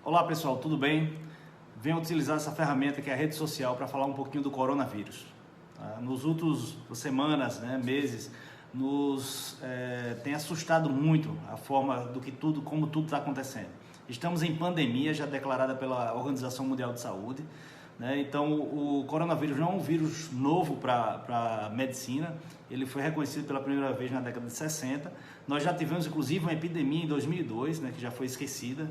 Olá pessoal, tudo bem? Venho utilizar essa ferramenta que é a rede social para falar um pouquinho do coronavírus. Nos últimos semanas, meses, tem assustado muito a forma como tudo está acontecendo. Estamos em pandemia já declarada pela Organização Mundial de Saúde, então o coronavírus não é um vírus novo para a medicina, ele foi reconhecido pela primeira vez na década de 60. Nós já tivemos inclusive uma epidemia em 2002, que já foi esquecida.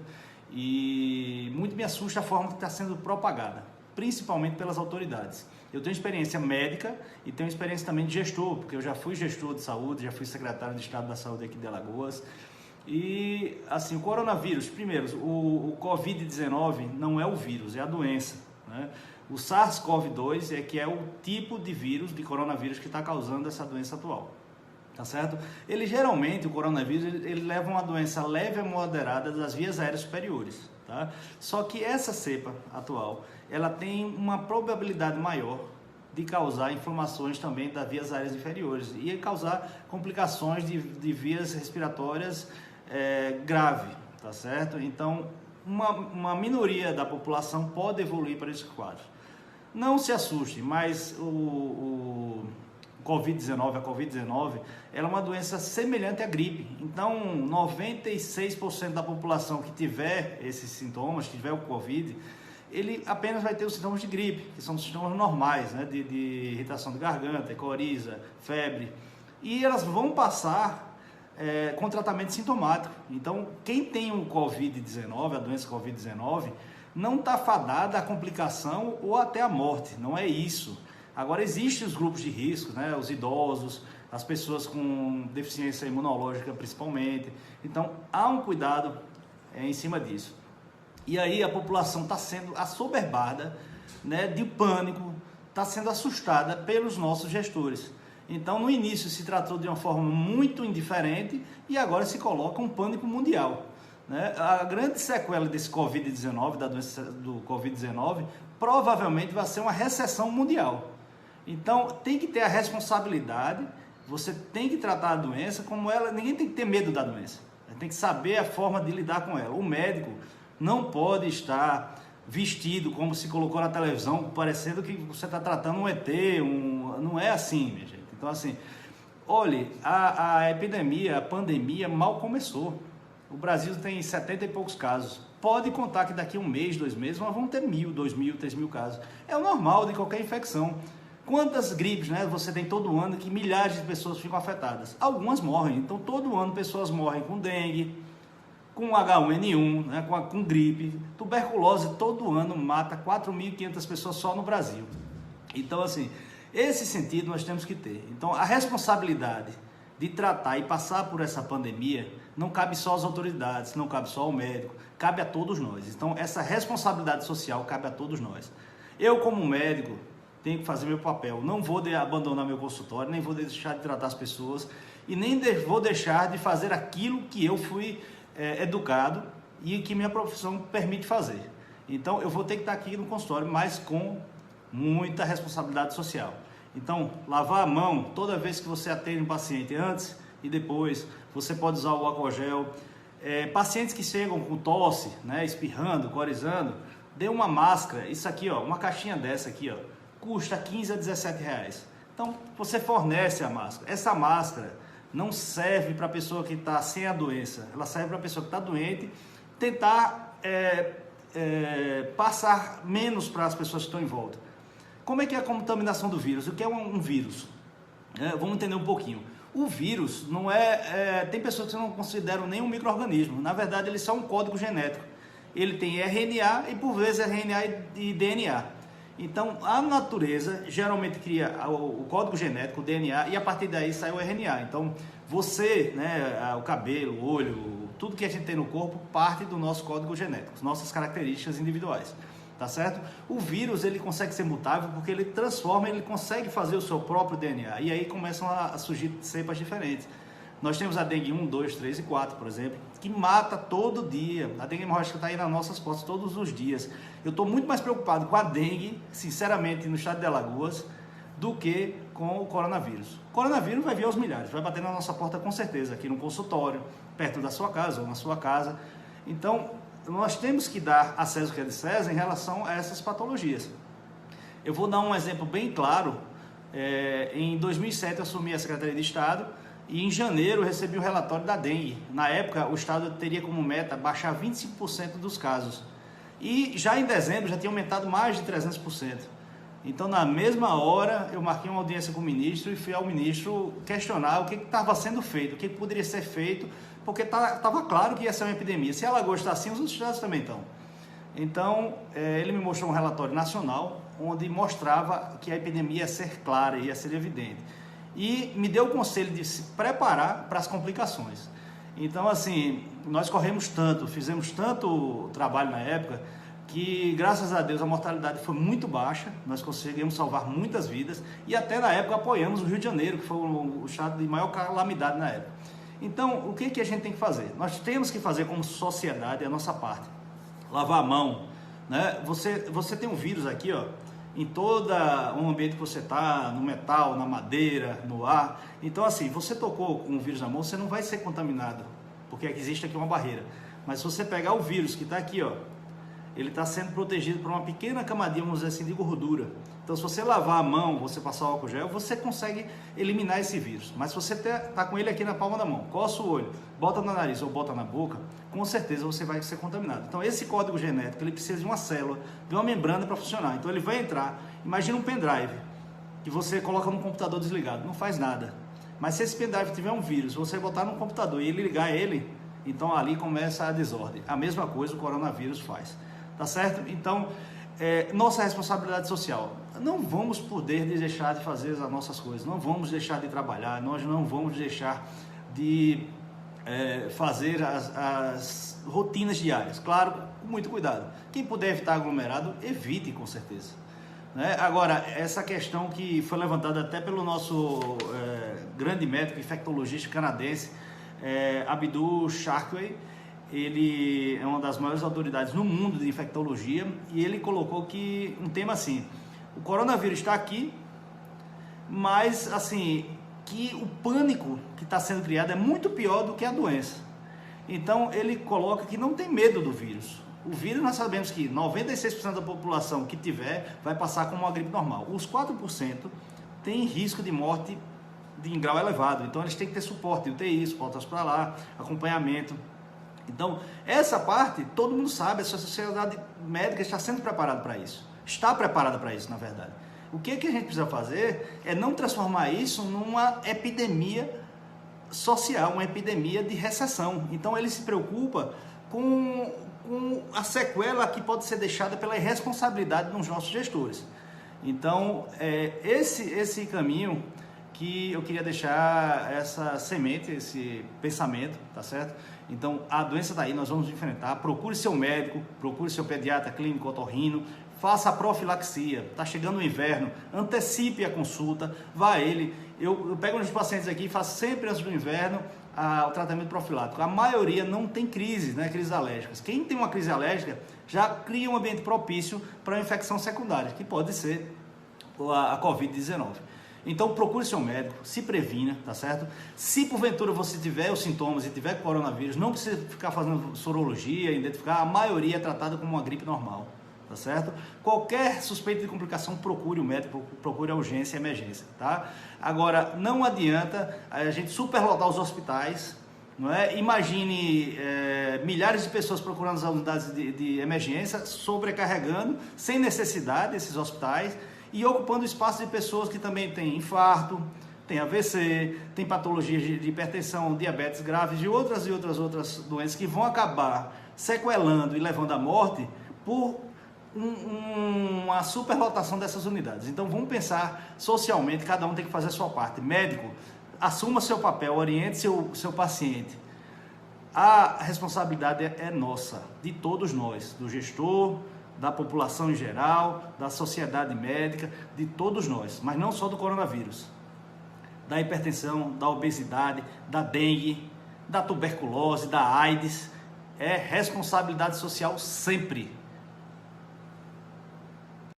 E muito me assusta a forma que está sendo propagada, principalmente pelas autoridades. Eu tenho experiência médica e tenho experiência também de gestor, porque eu já fui gestor de saúde, já fui secretário de Estado da Saúde aqui de Alagoas. E assim, o coronavírus, primeiro, o Covid-19 não é o vírus, é a doença, O SARS-CoV-2 que é o tipo de vírus, de coronavírus, que está causando essa doença atual. Tá certo? Ele geralmente, o coronavírus, ele leva uma doença leve a moderada das vias aéreas superiores, tá? Só que essa cepa atual, ela tem uma probabilidade maior de causar inflamações também das vias aéreas inferiores e causar complicações de vias respiratórias grave, tá certo? Então, uma minoria da população pode evoluir para esse quadro. Não se assuste, mas a Covid-19, ela é uma doença semelhante à gripe. Então, 96% da população que tiver esses sintomas, que tiver o Covid, ele apenas vai ter os sintomas de gripe, que são sintomas normais, de irritação de garganta, coriza, febre. E elas vão passar com tratamento sintomático. Então, quem tem o Covid-19, a doença Covid-19, não está fadada à complicação ou até à morte, não é isso. Agora, existem os grupos de risco, os idosos, as pessoas com deficiência imunológica principalmente. Então, há um cuidado em cima disso. E aí a população está sendo assoberbada, de pânico, está sendo assustada pelos nossos gestores. Então, no início se tratou de uma forma muito indiferente e agora se coloca um pânico mundial. A grande sequela desse Covid-19, da doença do Covid-19, provavelmente vai ser uma recessão mundial. Então, tem que ter a responsabilidade, você tem que tratar a doença como ela, ninguém tem que ter medo da doença, tem que saber a forma de lidar com ela. O médico não pode estar vestido como se colocou na televisão, parecendo que você está tratando um ET, não é assim, minha gente. Então, assim, olhe, a epidemia, a pandemia mal começou. O Brasil tem 70 e poucos casos. Pode contar que daqui a um mês, 2 meses, nós vamos ter 1.000, 2.000, 3.000 casos. É o normal de qualquer infecção. Quantas gripes, você tem todo ano que milhares de pessoas ficam afetadas? Algumas morrem. Então, todo ano pessoas morrem com dengue, com H1N1, com gripe. Tuberculose todo ano mata 4.500 pessoas só no Brasil. Então, assim, esse sentido nós temos que ter. Então, a responsabilidade de tratar e passar por essa pandemia não cabe só às autoridades, não cabe só ao médico, cabe a todos nós. Então, essa responsabilidade social cabe a todos nós. Eu, como médico, tenho que fazer meu papel, não vou abandonar meu consultório, nem vou deixar de tratar as pessoas e nem vou deixar de fazer aquilo que eu fui educado e que minha profissão permite fazer. Então, eu vou ter que estar aqui no consultório, mas com muita responsabilidade social. Então, lavar a mão toda vez que você atende um paciente, antes e depois, você pode usar o álcool gel. Pacientes que chegam com tosse, espirrando, corizando, dê uma máscara, isso aqui, uma caixinha dessa aqui, custa 15 a 17 reais. Então, você fornece a máscara. Essa máscara não serve para a pessoa que está sem a doença, ela serve para a pessoa que está doente, tentar passar menos para as pessoas que estão em volta. Como é que é a contaminação do vírus? O que é um vírus? Vamos entender um pouquinho. O vírus não tem pessoas que não consideram nem um micro-organismo. Na verdade, ele é só um código genético. Ele tem RNA e, por vezes, RNA e DNA. Então, a natureza geralmente cria o código genético, o DNA, e a partir daí sai o RNA. Então, você, o cabelo, o olho, tudo que a gente tem no corpo parte do nosso código genético, nossas características individuais, tá certo? O vírus, ele consegue ser mutável porque ele transforma, ele consegue fazer o seu próprio DNA, e aí começam a surgir cepas diferentes. Nós temos a dengue 1, 2, 3 e 4, por exemplo, que mata todo dia. A dengue hemorrágica está aí nas nossas costas todos os dias. Eu estou muito mais preocupado com a dengue, sinceramente, no estado de Alagoas, do que com o coronavírus. O coronavírus vai vir aos milhares, vai bater na nossa porta com certeza, aqui no consultório, perto da sua casa ou na sua casa. Então, nós temos que dar a César o que é de César em relação a essas patologias. Eu vou dar um exemplo bem claro. Em 2007 eu assumi a Secretaria de Estado e em janeiro eu recebi o relatório da dengue. Na época o Estado teria como meta baixar 25% dos casos. E já em dezembro já tinha aumentado mais de 300%. Então na mesma hora eu marquei uma audiência com o ministro e fui ao ministro questionar o que estava sendo feito, o que poderia ser feito, porque estava claro que ia ser uma epidemia. Se Alagoas está assim, os outros estados também estão. Então ele me mostrou um relatório nacional onde mostrava que a epidemia ia ser clara, ia ser evidente. E me deu o conselho de se preparar para as complicações. Então, assim, nós corremos tanto, fizemos tanto trabalho na época, que graças a Deus a mortalidade foi muito baixa, nós conseguimos salvar muitas vidas e até na época apoiamos o Rio de Janeiro, que foi o estado de maior calamidade na época. Então, o que a gente tem que fazer? Nós temos que fazer como sociedade a nossa parte. Lavar a mão, né? Você tem um vírus aqui, ó, em todo o ambiente que você está, no metal, na madeira, no ar. Então, assim, você tocou com o vírus na mão, você não vai ser contaminado, porque existe aqui uma barreira. Mas se você pegar o vírus que está aqui, ó, ele está sendo protegido por uma pequena camadinha, vamos dizer assim, de gordura. Então, se você lavar a mão, você passar o álcool gel, você consegue eliminar esse vírus. Mas se você está com ele aqui na palma da mão, coça o olho, bota no nariz ou bota na boca, com certeza você vai ser contaminado. Então, esse código genético, ele precisa de uma célula, de uma membrana para funcionar. Então, ele vai entrar, imagina um pendrive, que você coloca no computador desligado, não faz nada. Mas se esse pendrive tiver um vírus, você botar no computador e ele ligar ele, então ali começa a desordem. A mesma coisa o coronavírus faz. Tá certo? Então, nossa responsabilidade social. Não vamos poder deixar de fazer as nossas coisas, não vamos deixar de trabalhar, nós não vamos deixar de fazer as rotinas diárias. Claro, com muito cuidado. Quem puder evitar aglomerado, evite com certeza. Né? Agora, essa questão que foi levantada até pelo nosso grande médico infectologista canadense, Abdul Sharkway, ele é uma das maiores autoridades no mundo de infectologia e ele colocou que um tema assim: o coronavírus está aqui, mas assim, que o pânico que está sendo criado é muito pior do que a doença. Então ele coloca que não tem medo do vírus. O vírus, nós sabemos que 96% da população que tiver vai passar como uma gripe normal. Os 4% têm risco de morte em grau elevado, então eles têm que ter suporte, UTI, suporte hospitalar, acompanhamento. Então, essa parte, todo mundo sabe, a sociedade médica está sendo preparada para isso. Está preparada para isso, na verdade. O que a gente precisa fazer é não transformar isso numa epidemia social, uma epidemia de recessão. Então, ele se preocupa com a sequela que pode ser deixada pela irresponsabilidade dos nossos gestores. Então, esse caminho que eu queria deixar essa semente, esse pensamento, tá certo? Então, a doença está aí, nós vamos enfrentar. Procure seu médico, procure seu pediatra clínico, otorrino, faça a profilaxia. Está chegando o inverno, antecipe a consulta, vá a ele. Eu pego nos pacientes aqui e faço sempre antes do inverno o tratamento profilático. A maioria não tem crise, né, crises alérgicas. Quem tem uma crise alérgica já cria um ambiente propício para uma infecção secundária, que pode ser a Covid-19. Então procure seu médico, se previna, tá certo? Se porventura você tiver os sintomas e tiver coronavírus, não precisa ficar fazendo sorologia, identificar, a maioria é tratada como uma gripe normal, tá certo? Qualquer suspeita de complicação, procure o médico, procure a urgência e emergência, tá? Agora, não adianta a gente superlotar os hospitais, não é? Imagine milhares de pessoas procurando as unidades de emergência, sobrecarregando, sem necessidade, esses hospitais, e ocupando espaço de pessoas que também têm infarto, tem AVC, tem patologias de hipertensão, diabetes graves e outras doenças que vão acabar sequelando e levando à morte por uma superlotação dessas unidades. Então vamos pensar socialmente, cada um tem que fazer a sua parte. Médico, assuma seu papel, oriente seu paciente. A responsabilidade é nossa, de todos nós, do gestor, da população em geral, da sociedade médica, de todos nós, mas não só do coronavírus, da hipertensão, da obesidade, da dengue, da tuberculose, da AIDS. É responsabilidade social sempre.